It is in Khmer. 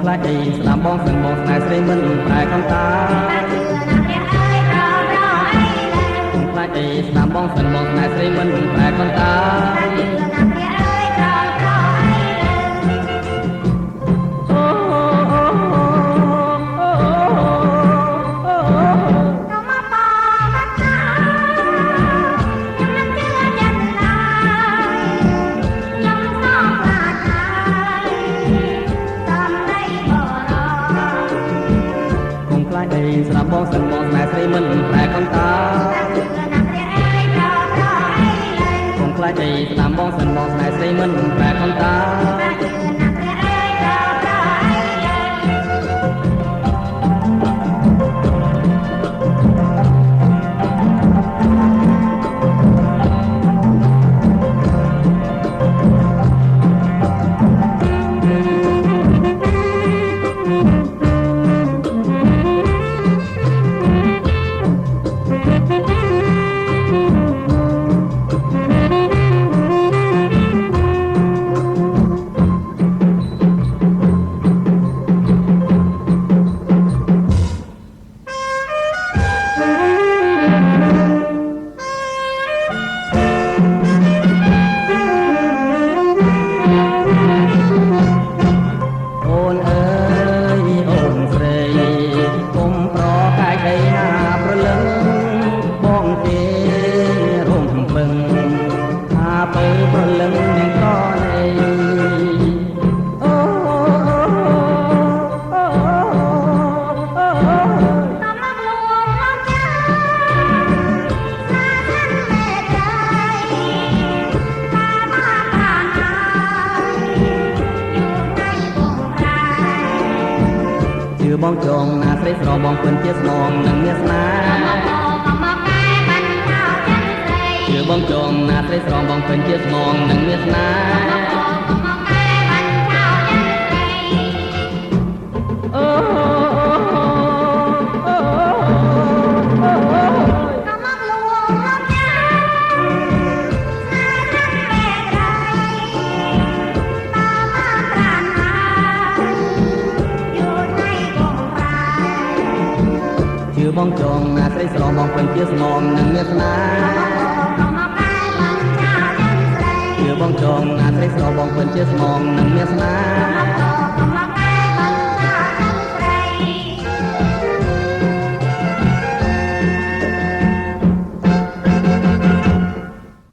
ខ្លាចអីស្ដាប់បងសិនបងស្នេហ៍ស្រីមិនប្រែកំតាបងខ្លាចអីស្ដាប់បងសិនបងស្នេហ៍ស្រីមិនប្រែកំតាស្ដាប់បងសិនបងស្នេហ៍ស្រីមិនប្រែកំតាបងខ្លាចអីស្ដាប់បងសិនបងស្នេហ៍ស្រីមិនប្រែកំតាបងចងណាស្រីស្របងពិនជាស្មងនឹងមានស្នេហ៍ជឿបងចងណាស្រីស្របងពិនជាស្មងនឹងមានស្នេហ៍បងចងណាស្រីស្របងពិនជាស្មងនឹងមានស្នេហ៍ជឿបងចងណាស្រីស្របងពិនជាស្មងនឹងមានស្នេហ៍